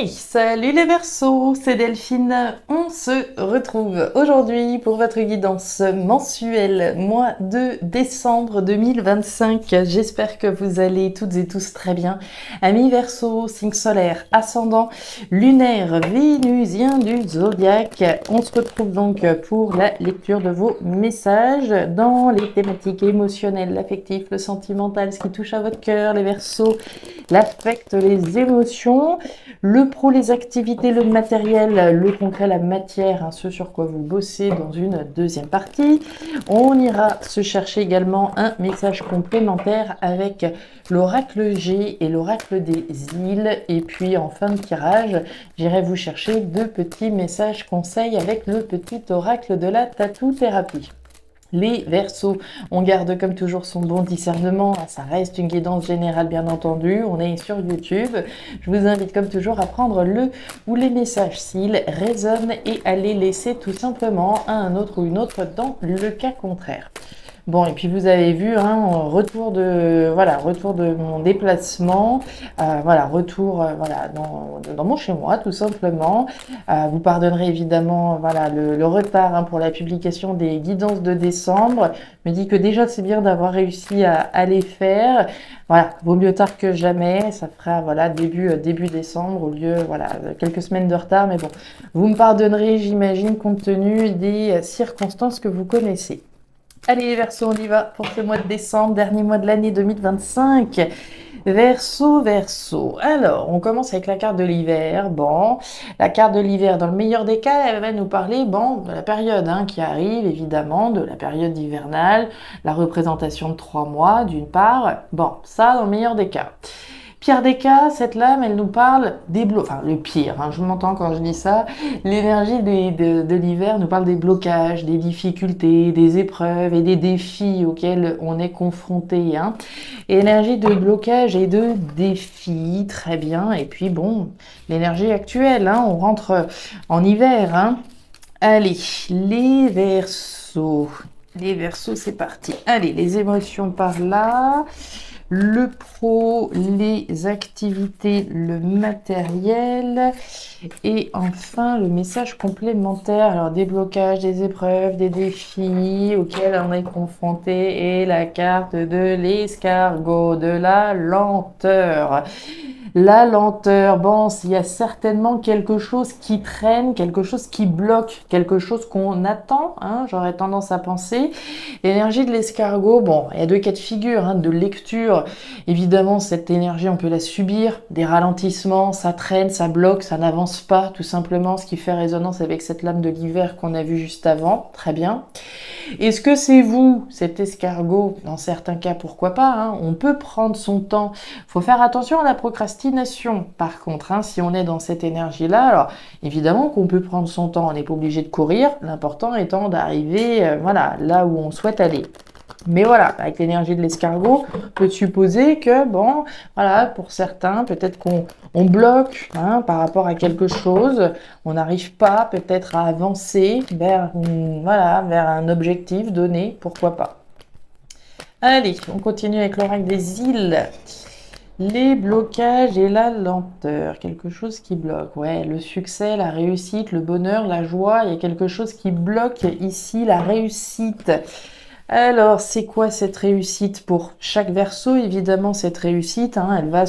Hey, salut les Verseaux, c'est Delphine. On se retrouve aujourd'hui pour votre guidance mensuelle mois de décembre 2025. J'espère que vous allez toutes et tous très bien. Amis Verseaux, signe solaire, ascendant, lunaire, vénusien du zodiaque. On se retrouve donc pour la lecture de vos messages dans les thématiques émotionnelles, l'affectif, le sentimental, ce qui touche à votre cœur, les Verseaux, l'affect, les émotions. Le pro, les activités, le matériel, le concret, la matière, hein, ce sur quoi vous bossez dans une deuxième partie. On ira se chercher également un message complémentaire avec l'oracle G et l'oracle des îles. Et puis en fin de tirage, j'irai vous chercher deux petits messages conseils avec le petit oracle de la tatou-thérapie. Les Verseaux, on garde comme toujours son bon discernement, ça reste une guidance générale bien entendu, on est sur YouTube. Je vous invite comme toujours à prendre le ou les messages s'ils résonnent et à les laisser tout simplement à un autre ou une autre dans le cas contraire. Bon, et puis vous avez vu, hein, retour de mon déplacement, retour dans mon chez moi tout simplement. Vous pardonnerez évidemment le retard, hein, pour la publication des guidances de décembre. Je me dis que déjà c'est bien d'avoir réussi à les faire. Voilà, vaut mieux tard que jamais. Ça fera début décembre au lieu quelques semaines de retard. Mais bon, vous me pardonnerez, j'imagine, compte tenu des circonstances que vous connaissez. Allez les Verseaux, on y va pour ce mois de décembre, dernier mois de l'année 2025. Verseau. Alors, on commence avec la carte de l'hiver. Bon, la carte de l'hiver, dans le meilleur des cas, elle va nous parler, de la période, hein, qui arrive, évidemment, de la période hivernale, la représentation de 3 mois, d'une part. Bon, ça, dans le meilleur des cas. Pire des cas, cette lame, elle nous parle des le pire, hein, je m'entends quand je dis ça, l'énergie de l'hiver nous parle des blocages, des difficultés, des épreuves et des défis auxquels on est confronté, hein. Énergie de blocage et de défis, très bien. Et puis bon, l'énergie actuelle, hein, on rentre en hiver, hein. Allez, les Verseaux. Les Verseaux, c'est parti. Allez, les émotions par là. Le pro, les activités, le matériel et enfin le message complémentaire. Alors des blocages, des épreuves, des défis auxquels on est confronté et la carte de l'escargot, de la lenteur. La lenteur, bon, il y a certainement quelque chose qui traîne, quelque chose qui bloque, quelque chose qu'on attend, hein, j'aurais tendance à penser. L'énergie de l'escargot, bon, il y a deux cas de figure, hein, de lecture. Évidemment, cette énergie, on peut la subir, des ralentissements, ça traîne, ça bloque, ça n'avance pas, tout simplement, ce qui fait résonance avec cette lame de l'hiver qu'on a vue juste avant, très bien. Est-ce que c'est vous, cet escargot? Dans certains cas, pourquoi pas, hein, on peut prendre son temps. Faut faire attention à la procrastination, par contre, hein, si on est dans cette énergie-là. Alors, évidemment qu'on peut prendre son temps, on n'est pas obligé de courir, l'important étant d'arriver là où on souhaite aller. Mais voilà, avec l'énergie de l'escargot, on peut supposer que, pour certains, peut-être qu'on bloque, hein, par rapport à quelque chose, on n'arrive pas peut-être à avancer vers un objectif donné, pourquoi pas. Allez, on continue avec l'oracle des îles. Les blocages et la lenteur, quelque chose qui bloque. Ouais, le succès, la réussite, le bonheur, la joie, il y a quelque chose qui bloque ici, la réussite. Alors, c'est quoi cette réussite pour chaque Verseau? Évidemment, cette réussite, hein, elle va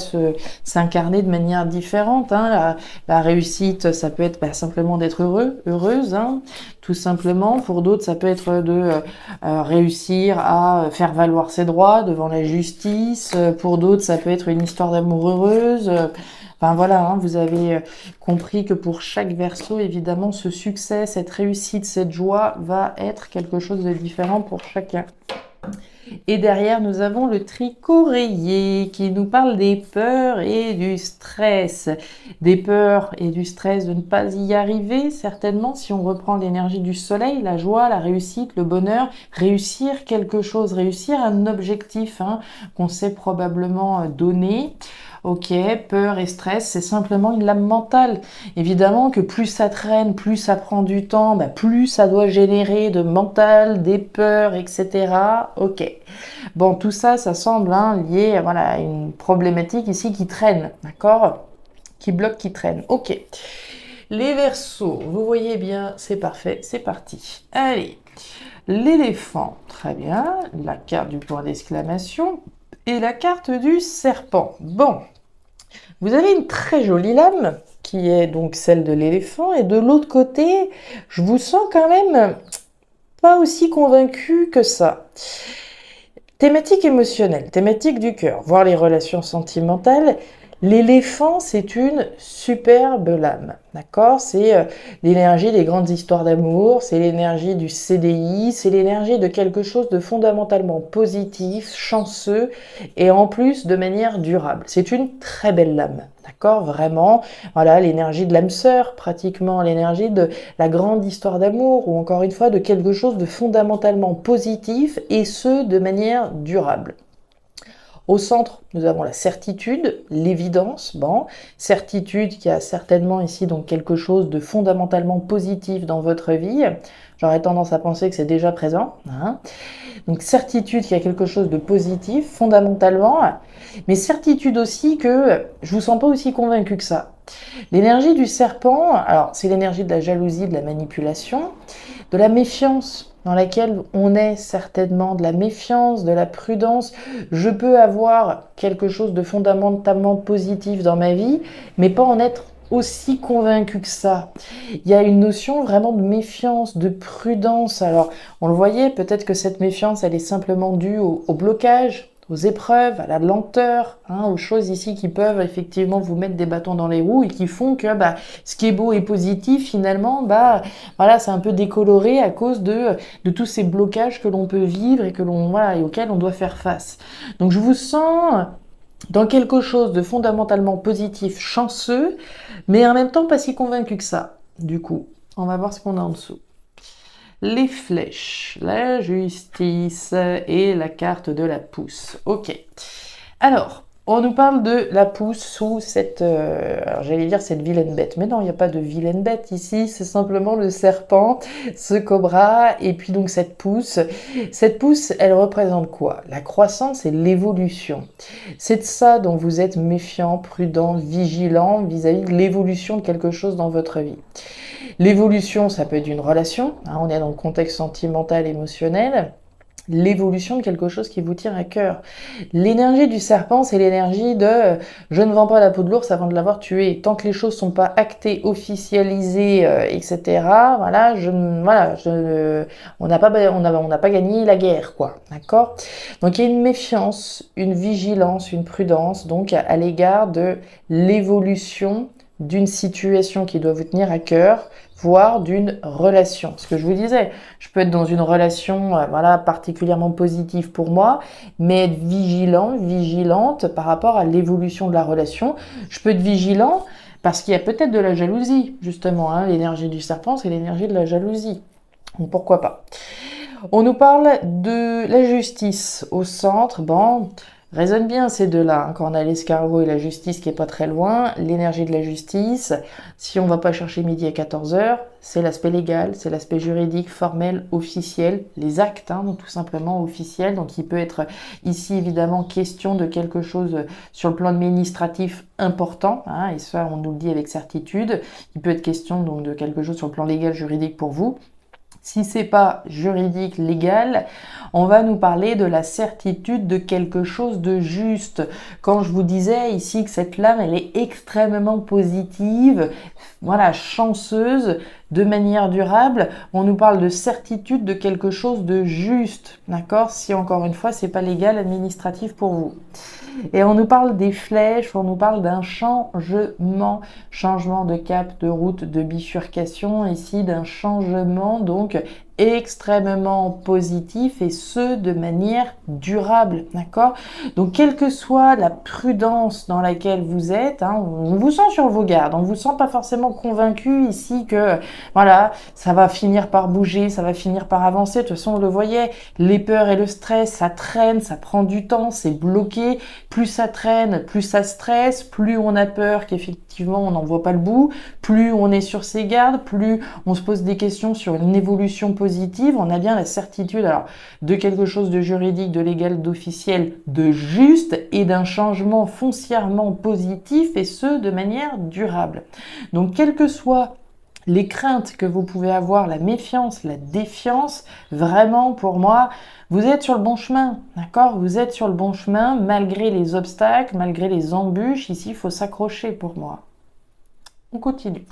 s'incarner de manière différente, hein. La réussite, ça peut être simplement d'être heureuse, hein, tout simplement. Pour d'autres, ça peut être de réussir à faire valoir ses droits devant la justice. Pour d'autres, ça peut être une histoire d'amour heureuse. Enfin voilà, hein, vous avez compris que pour chaque Verseau, évidemment, ce succès, cette réussite, cette joie va être quelque chose de différent pour chacun. Et derrière, nous avons le tricoréier qui nous parle des peurs et du stress. Des peurs et du stress de ne pas y arriver, certainement, si on reprend l'énergie du soleil, la joie, la réussite, le bonheur, réussir quelque chose, réussir un objectif, hein, qu'on s'est probablement donné. Ok, peur et stress, c'est simplement une lame mentale. Évidemment que plus ça traîne, plus ça prend du temps, plus ça doit générer de mental, des peurs, etc. Ok. Bon, tout ça, ça semble lié à une problématique ici qui traîne, d'accord ? qui bloque, qui traîne. Ok. Les Verseaux, vous voyez bien, c'est parfait, c'est parti. Allez, l'éléphant, très bien, la carte du point d'exclamation et la carte du serpent. Bon, vous avez une très jolie lame qui est donc celle de l'éléphant et de l'autre côté, je vous sens quand même pas aussi convaincu que ça. Thématique émotionnelle, thématique du cœur, voire les relations sentimentales. L'éléphant, c'est une superbe lame, d'accord? C'est l'énergie des grandes histoires d'amour, c'est l'énergie du CDI, c'est l'énergie de quelque chose de fondamentalement positif, chanceux et en plus de manière durable. C'est une très belle lame, d'accord? Vraiment, voilà, l'énergie de l'âme sœur, pratiquement l'énergie de la grande histoire d'amour ou encore une fois de quelque chose de fondamentalement positif et ce, de manière durable. Au centre, nous avons la certitude, l'évidence, bon, certitude qui a certainement ici donc quelque chose de fondamentalement positif dans votre vie. J'aurais tendance à penser que c'est déjà présent, hein. Donc certitude qui a quelque chose de positif, fondamentalement, mais certitude aussi que je vous sens pas aussi convaincu que ça. L'énergie du serpent, alors c'est l'énergie de la jalousie, de la manipulation, de la méfiance, dans laquelle on est certainement, de la méfiance, de la prudence. Je peux avoir quelque chose de fondamentalement positif dans ma vie, mais pas en être aussi convaincu que ça. Il y a une notion vraiment de méfiance, de prudence. Alors, on le voyait, peut-être que cette méfiance, elle est simplement due au blocage, aux épreuves, à la lenteur, hein, aux choses ici qui peuvent effectivement vous mettre des bâtons dans les roues et qui font que ce qui est beau et positif, finalement, voilà, c'est un peu décoloré à cause de tous ces blocages que l'on peut vivre et et auxquels on doit faire face. Donc je vous sens dans quelque chose de fondamentalement positif, chanceux, mais en même temps pas si convaincu que ça. Du coup, on va voir ce qu'on a en dessous. Les flèches, la justice et la carte de la pousse. Ok. Alors, on nous parle de la pousse sous cette, alors j'allais dire cette vilaine bête, mais non, il n'y a pas de vilaine bête ici, c'est simplement le serpent, ce cobra, et puis donc cette pousse. Cette pousse, elle représente quoi? La croissance et l'évolution. C'est de ça dont vous êtes méfiant, prudent, vigilant vis-à-vis de l'évolution de quelque chose dans votre vie. L'évolution, ça peut être une relation, hein, on est dans le contexte sentimental, émotionnel. L'évolution de quelque chose qui vous tient à cœur. L'énergie du serpent, c'est l'énergie de je ne vends pas la peau de l'ours avant de l'avoir tué. Tant que les choses sont pas actées, officialisées, etc. Voilà, on n'a pas gagné la guerre, quoi. D'accord? Donc il y a une méfiance, une vigilance, une prudence, donc à l'égard de l'évolution d'une situation qui doit vous tenir à cœur, voire d'une relation. Ce que je vous disais, je peux être dans une relation particulièrement positive pour moi, mais être vigilant, vigilante par rapport à l'évolution de la relation. Je peux être vigilant parce qu'il y a peut-être de la jalousie, justement. Hein, l'énergie du serpent, c'est l'énergie de la jalousie. Donc pourquoi pas. On nous parle de la justice au centre. Bon, résonne bien ces deux-là, hein, quand on a l'escargot et la justice qui est pas très loin, l'énergie de la justice, si on va pas chercher midi à 14h, c'est l'aspect légal, c'est l'aspect juridique, formel, officiel, les actes, hein, donc tout simplement officiels, donc il peut être ici évidemment question de quelque chose sur le plan administratif important, hein, et ça on nous le dit avec certitude, il peut être question donc de quelque chose sur le plan légal, juridique pour vous. Si c'est pas juridique, légal, on va nous parler de la certitude de quelque chose de juste. Quand je vous disais ici que cette lame, elle est extrêmement positive, voilà, chanceuse, de manière durable, on nous parle de certitude de quelque chose de juste, d'accord? Si encore une fois, c'est pas légal, administratif pour vous. Et on nous parle des flèches, on nous parle d'un changement, changement de cap, de route, de bifurcation, ici d'un changement donc extrêmement positif et ce de manière durable, d'accord? Donc quelle que soit la prudence dans laquelle vous êtes, hein, on vous sent sur vos gardes, on vous sent pas forcément convaincu ici que voilà, ça va finir par bouger, ça va finir par avancer. De toute façon, on le voyait, les peurs et le stress, ça traîne, ça prend du temps, c'est bloqué. Plus ça traîne, plus ça stresse, plus on a peur qu'effectivement on n'en voit pas le bout, plus on est sur ses gardes, plus on se pose des questions sur une évolution positive positive, on a bien la certitude alors de quelque chose de juridique, de légal, d'officiel, de juste et d'un changement foncièrement positif et ce de manière durable. Donc quel que soit les craintes que vous pouvez avoir, la méfiance, la défiance, vraiment pour moi, vous êtes sur le bon chemin, d'accord? Vous êtes sur le bon chemin malgré les obstacles, malgré les embûches. Ici, il faut s'accrocher pour moi. On continue.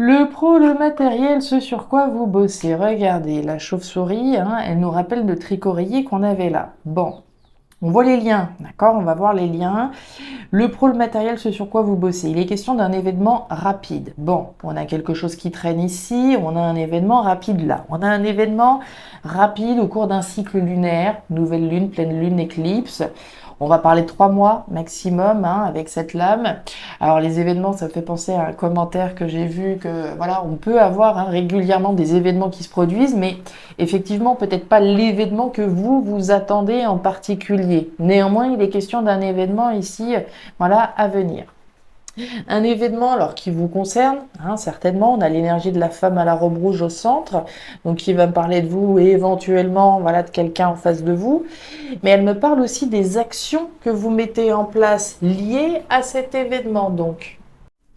Le pro, le matériel, ce sur quoi vous bossez. Regardez, la chauve-souris, hein, elle nous rappelle le tricoreiller qu'on avait là. Bon, on voit les liens, d'accord? On va voir les liens. Le pro, le matériel, ce sur quoi vous bossez. Il est question d'un événement rapide. Bon, on a quelque chose qui traîne ici, on a un événement rapide là. On a un événement rapide au cours d'un cycle lunaire, nouvelle lune, pleine lune, éclipse. On va parler de 3 mois maximum hein, avec cette lame. Alors les événements, ça me fait penser à un commentaire que j'ai vu que voilà, on peut avoir hein, régulièrement des événements qui se produisent, mais effectivement peut-être pas l'événement que vous attendez en particulier. Néanmoins, il est question d'un événement ici, voilà, à venir. Un événement alors qui vous concerne, hein, certainement, on a l'énergie de la femme à la robe rouge au centre, donc qui va me parler de vous et éventuellement voilà, de quelqu'un en face de vous, mais elle me parle aussi des actions que vous mettez en place liées à cet événement donc.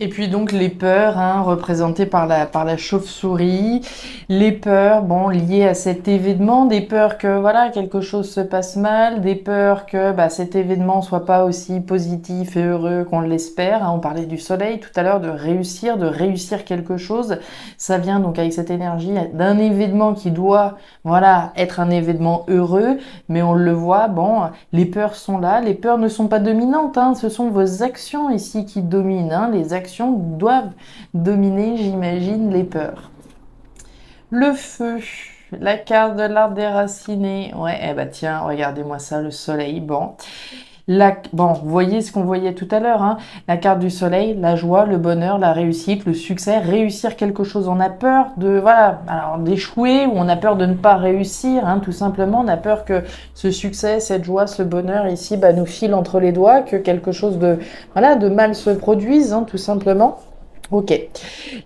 Et puis donc les peurs hein, représentées par la chauve-souris, les peurs bon liées à cet événement, des peurs que voilà quelque chose se passe mal, des peurs que cet événement soit pas aussi positif et heureux qu'on l'espère. Hein. On parlait du soleil tout à l'heure, de réussir quelque chose. Ça vient donc avec cette énergie d'un événement qui doit voilà être un événement heureux, mais on le voit bon les peurs sont là, les peurs ne sont pas dominantes, hein, ce sont vos actions ici qui dominent, hein, les actions doivent dominer, j'imagine, les peurs. Le feu, la carte de l'arbre déraciné. Ouais, eh ben tiens, regardez-moi ça, le soleil. Bon, bon, vous voyez ce qu'on voyait tout à l'heure. Hein, la carte du soleil, la joie, le bonheur, la réussite, le succès, réussir quelque chose. On a peur de, voilà, alors d'échouer ou on a peur de ne pas réussir. Hein, tout simplement, on a peur que ce succès, cette joie, ce bonheur ici, nous file entre les doigts, que quelque chose de, voilà, de mal se produise, hein, tout simplement. Ok.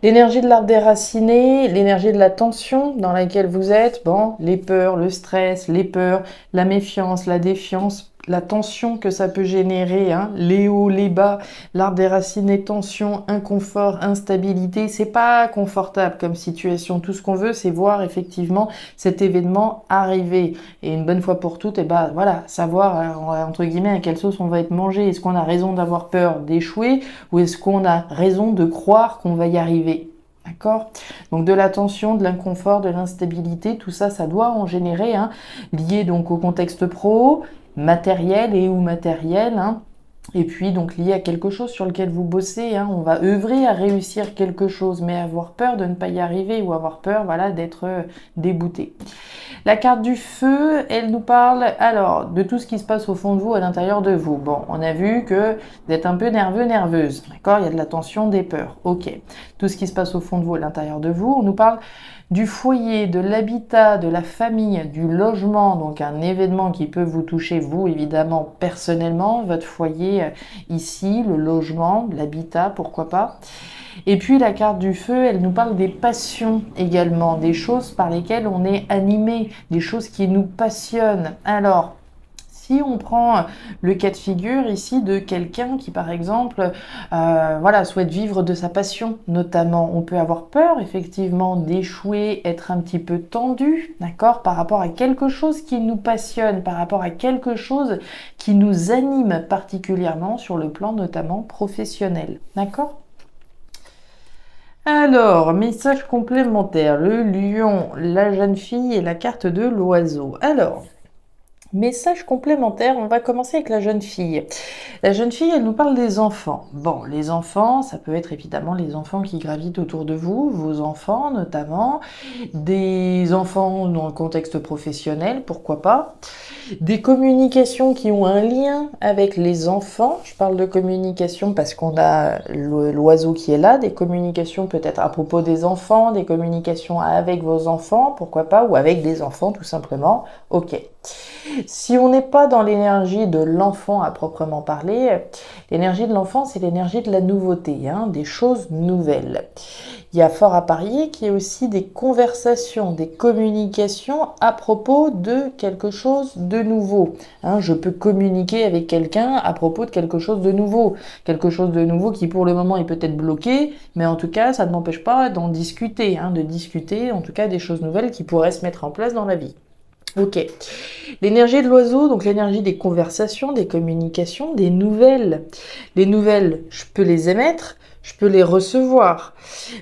L'énergie de l'arbre déraciné, l'énergie de la tension dans laquelle vous êtes, bon, les peurs, le stress, les peurs, la méfiance, la défiance, la tension que ça peut générer, hein, les hauts, les bas, l'arbre déraciné, tension, inconfort, instabilité, c'est pas confortable comme situation. Tout ce qu'on veut, c'est voir effectivement cet événement arriver. Et une bonne fois pour toutes, voilà, savoir, entre guillemets, à quelle sauce on va être mangé. Est-ce qu'on a raison d'avoir peur d'échouer ou est-ce qu'on a raison de croire qu'on va y arriver? D'accord? Donc de la tension, de l'inconfort, de l'instabilité, tout ça, ça doit en générer, hein, lié donc au contexte pro, matériel et ou matériel, hein, et puis donc lié à quelque chose sur lequel vous bossez, hein, on va œuvrer à réussir quelque chose, mais avoir peur de ne pas y arriver ou avoir peur, voilà, d'être déboutté. La carte du feu, elle nous parle alors de tout ce qui se passe au fond de vous, à l'intérieur de vous. Bon, on a vu que vous êtes un peu nerveux, nerveuse, d'accord? Il y a de la tension, des peurs, ok. Tout ce qui se passe au fond de vous, à l'intérieur de vous, on nous parle du foyer, de l'habitat, de la famille, du logement, donc un événement qui peut vous toucher, vous évidemment, personnellement, votre foyer ici, le logement, l'habitat, pourquoi pas. Et puis la carte du feu, elle nous parle des passions également, des choses par lesquelles on est animé, des choses qui nous passionnent. Alors, si on prend le cas de figure ici de quelqu'un qui, par exemple, voilà, souhaite vivre de sa passion, notamment, on peut avoir peur, effectivement, d'échouer, être un petit peu tendu, d'accord, par rapport à quelque chose qui nous passionne, par rapport à quelque chose qui nous anime particulièrement sur le plan notamment professionnel, d'accord? Alors, message complémentaire, le lion, la jeune fille et la carte de l'oiseau. Alors, message complémentaire, on va commencer avec la jeune fille. La jeune fille, elle nous parle des enfants. Bon, les enfants, ça peut être évidemment les enfants qui gravitent autour de vous, vos enfants notamment, des enfants dans le contexte professionnel, pourquoi pas, des communications qui ont un lien avec les enfants. Je parle de communication parce qu'on a l'oiseau qui est là, des communications peut-être à propos des enfants, des communications avec vos enfants, pourquoi pas, ou avec des enfants tout simplement. Ok. Si on n'est pas dans l'énergie de l'enfant à proprement parler, l'énergie de l'enfant, c'est l'énergie de la nouveauté, hein, des choses nouvelles. Il y a fort à parier qu'il y ait aussi des conversations, des communications à propos de quelque chose de nouveau. Hein, je peux communiquer avec quelqu'un à propos de quelque chose de nouveau. Quelque chose de nouveau qui pour le moment est peut-être bloqué, mais en tout cas, ça ne m'empêche pas d'en discuter, hein, de discuter en tout cas des choses nouvelles qui pourraient se mettre en place dans la vie. Ok. L'énergie de l'oiseau, donc l'énergie des conversations, des communications, des nouvelles. Les nouvelles, je peux les émettre, je peux les recevoir.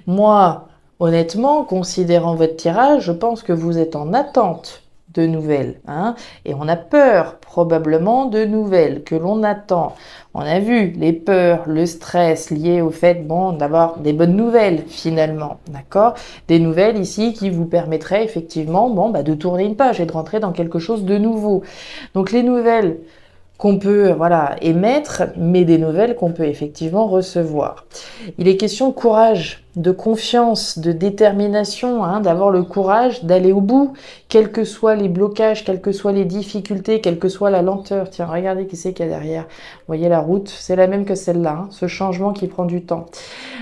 Moi, honnêtement, considérant votre tirage, je pense que vous êtes en attente de nouvelles, hein, et on a peur probablement de nouvelles que l'on attend. On a vu les peurs, le stress liés au fait, d'avoir des bonnes nouvelles finalement, d'accord? Des nouvelles ici qui vous permettraient effectivement, de tourner une page et de rentrer dans quelque chose de nouveau. Donc les nouvelles qu'on peut émettre, mais des nouvelles qu'on peut effectivement recevoir. Il est question de courage, de confiance, de détermination, hein, d'avoir le courage d'aller au bout, quels que soient les blocages, quelles que soient les difficultés, quelle que soit la lenteur. Tiens, regardez qui c'est qu'il y a derrière. Vous voyez la route, c'est la même que celle-là, hein, ce changement qui prend du temps.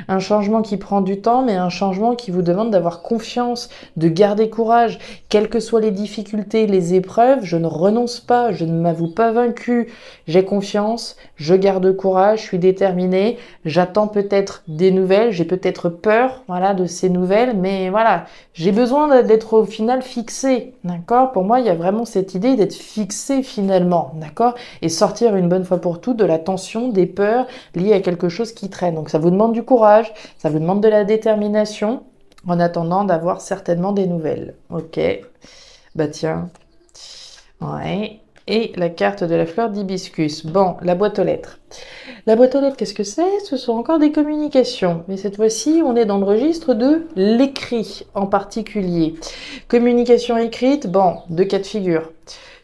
Un changement qui prend du temps, mais un changement qui vous demande d'avoir confiance, de garder courage, quelles que soient les difficultés, les épreuves, je ne renonce pas, je ne m'avoue pas vaincu, j'ai confiance, je garde courage, je suis déterminée, j'attends peut-être des nouvelles, j'ai peut-être peur, de ces nouvelles, mais j'ai besoin d'être au final fixé, d'accord? Pour moi, il y a vraiment cette idée d'être fixé finalement, d'accord? Et sortir une bonne fois pour toutes de la tension, des peurs liées à quelque chose qui traîne. Donc ça vous demande du courage, ça vous demande de la détermination, en attendant d'avoir certainement des nouvelles. Ok, tiens, ouais. Et la carte de la fleur d'hibiscus. Bon, la boîte aux lettres. La boîte aux lettres, qu'est-ce que c'est? Ce sont encore des communications. Mais cette fois-ci, on est dans le registre de l'écrit en particulier. Communication écrite, deux cas de figure.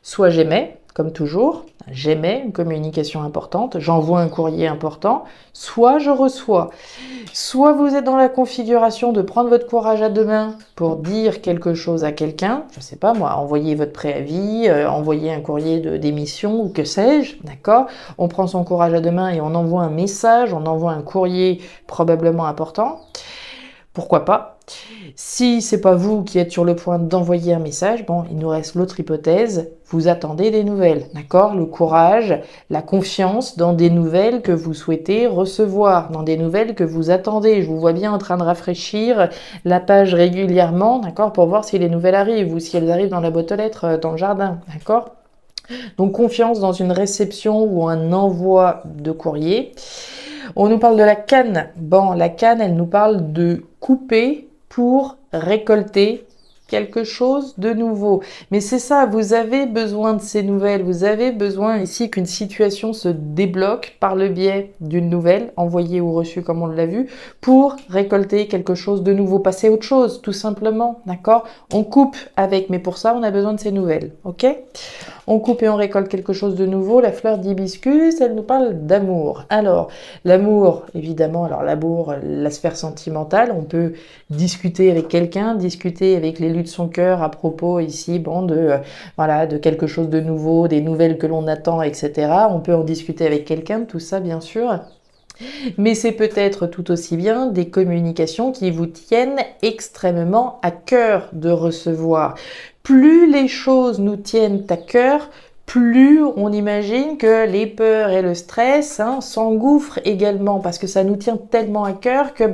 Soit j'émets, comme toujours, j'émets une communication importante, j'envoie un courrier important, soit je reçois. Soit vous êtes dans la configuration de prendre votre courage à deux mains pour dire quelque chose à quelqu'un, je sais pas moi, envoyer votre préavis, envoyer un courrier de démission ou que sais-je, d'accord? On prend son courage à deux mains et on envoie un message, on envoie un courrier probablement important. Pourquoi pas? Si c'est pas vous qui êtes sur le point d'envoyer un message, il nous reste l'autre hypothèse, vous attendez des nouvelles, d'accord? Le courage, la confiance dans des nouvelles que vous souhaitez recevoir, dans des nouvelles que vous attendez. Je vous vois bien en train de rafraîchir la page régulièrement, d'accord? Pour voir si les nouvelles arrivent ou si elles arrivent dans la boîte aux lettres, dans le jardin, d'accord? Donc confiance dans une réception ou un envoi de courrier. On nous parle de la canne. La canne, elle nous parle de couper pour récolter quelque chose de nouveau. Mais c'est ça, vous avez besoin de ces nouvelles. Vous avez besoin ici qu'une situation se débloque par le biais d'une nouvelle, envoyée ou reçue comme on l'a vu, pour récolter quelque chose de nouveau, passer à autre chose, tout simplement, d'accord? On coupe avec, mais pour ça, on a besoin de ces nouvelles, ok? On coupe et on récolte quelque chose de nouveau. La fleur d'hibiscus, elle nous parle d'amour. Alors, l'amour, évidemment, l'amour, la sphère sentimentale, on peut discuter avec quelqu'un, discuter avec l'élu de son cœur à propos ici, de quelque chose de nouveau, des nouvelles que l'on attend, etc. On peut en discuter avec quelqu'un, tout ça, bien sûr. Mais c'est peut-être tout aussi bien des communications qui vous tiennent extrêmement à cœur de recevoir. Plus les choses nous tiennent à cœur, plus on imagine que les peurs et le stress s'engouffrent également parce que ça nous tient tellement à cœur que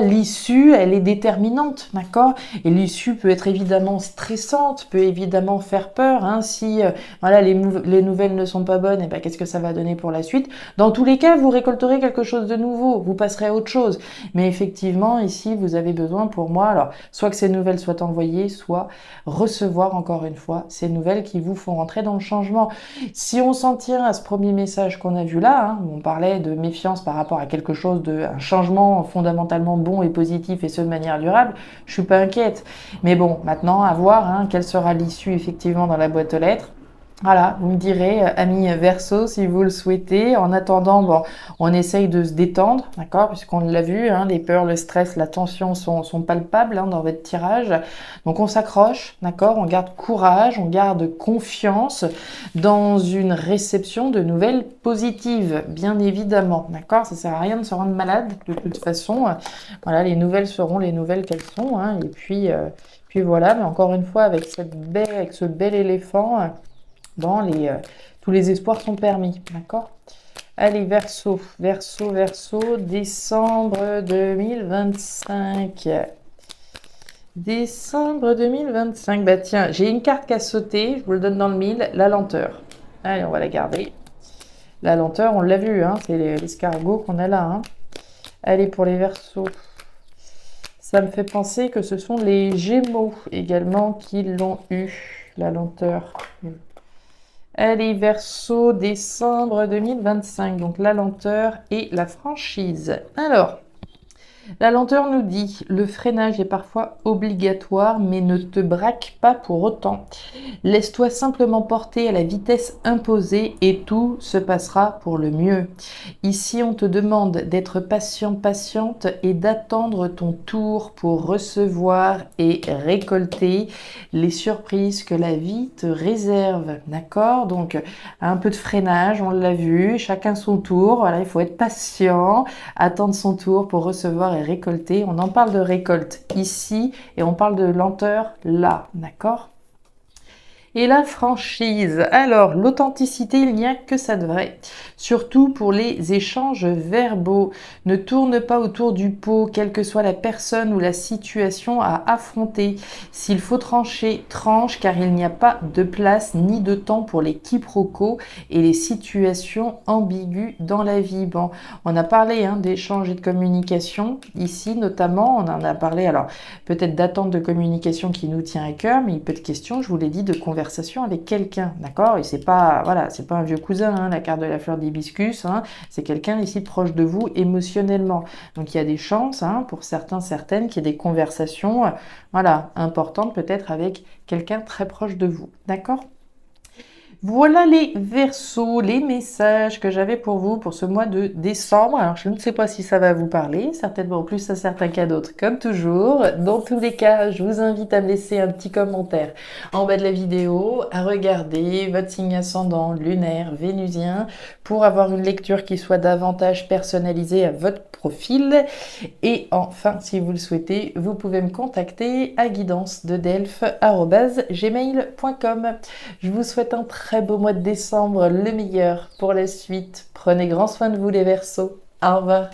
l'issue elle est déterminante, d'accord? Et l'issue peut être évidemment stressante, peut évidemment faire peur si les nouvelles ne sont pas bonnes, et qu'est-ce que ça va donner pour la suite? Dans tous les cas, vous récolterez quelque chose de nouveau, vous passerez à autre chose. Mais effectivement, ici, vous avez besoin pour moi, soit que ces nouvelles soient envoyées, soit recevoir encore une fois ces nouvelles qui vous font rentrer dans le changement. Si on s'en tient à ce premier message qu'on a vu là, où on parlait de méfiance par rapport à quelque chose un changement fondamentalement bon et positif et ce de manière durable, je suis pas inquiète. Mais maintenant à voir quelle sera l'issue effectivement dans la boîte aux lettres. Voilà, vous me direz, amis Verseau, si vous le souhaitez. En attendant, bon, on essaye de se détendre, d'accord? Puisqu'on l'a vu, hein, les peurs, le stress, la tension sont palpables, hein, dans votre tirage. Donc on s'accroche, d'accord? On garde courage, on garde confiance dans une réception de nouvelles positives, bien évidemment, d'accord? Ça sert à rien de se rendre malade, de toute façon. Voilà, les nouvelles seront les nouvelles qu'elles sont, hein. Et puis voilà, mais encore une fois, avec avec ce bel éléphant, dans tous les espoirs sont permis, d'accord? Allez, Verseau, Verseau, Verseau, décembre 2025. Décembre 2025. Bah tiens, j'ai une carte qui a sauté, je vous le donne dans le mille, la lenteur. Allez, on va la garder. La lenteur, on l'a vu, hein, c'est l'escargot qu'on a là, hein. Allez, pour les Verseaux. Ça me fait penser que ce sont les Gémeaux également qui l'ont eu, la lenteur. Allez, Verseau, décembre 2025, donc la lenteur et la franchise. Alors, la lenteur nous dit, le freinage est parfois obligatoire, mais ne te braque pas pour autant. Laisse-toi simplement porter à la vitesse imposée et tout se passera pour le mieux. Ici, on te demande d'être patient, patiente et d'attendre ton tour pour recevoir et récolter les surprises que la vie te réserve. D'accord? Donc, un peu de freinage, on l'a vu, chacun son tour. Voilà, il faut être patient, attendre son tour pour recevoir et récolter. On en parle de récolte ici et on parle de lenteur là, d'accord? Et la franchise. Alors, l'authenticité, il n'y a que ça de vrai. Surtout pour les échanges verbaux. Ne tourne pas autour du pot, quelle que soit la personne ou la situation à affronter. S'il faut trancher, tranche, car il n'y a pas de place ni de temps pour les quiproquos et les situations ambiguës dans la vie. Bon, on a parlé, hein, d'échanges et de communication. Ici, notamment, on en a parlé, alors, peut-être d'attente de communication qui nous tient à cœur, mais il peut être question, je vous l'ai dit, de conversation avec quelqu'un, d'accord? Et c'est pas, voilà, c'est pas un vieux cousin, hein, la carte de la fleur d'hibiscus, hein, c'est quelqu'un ici proche de vous émotionnellement. Donc il y a des chances, hein, pour certains, certaines, qu'il y ait des conversations, voilà, importantes peut-être avec quelqu'un très proche de vous, d'accord? Voilà les Verseaux, les messages que j'avais pour vous pour ce mois de décembre. Alors, je ne sais pas si ça va vous parler, certainement plus à certains qu'à d'autres, comme toujours. Dans tous les cas, je vous invite à me laisser un petit commentaire en bas de la vidéo, à regarder votre signe ascendant, lunaire, vénusien, pour avoir une lecture qui soit davantage personnalisée à votre profil. Et enfin, si vous le souhaitez, vous pouvez me contacter à guidance-de-delphes@gmail.com. Je vous souhaite un très beau mois de décembre, le meilleur pour la suite. Prenez grand soin de vous les Verseaux. Au revoir.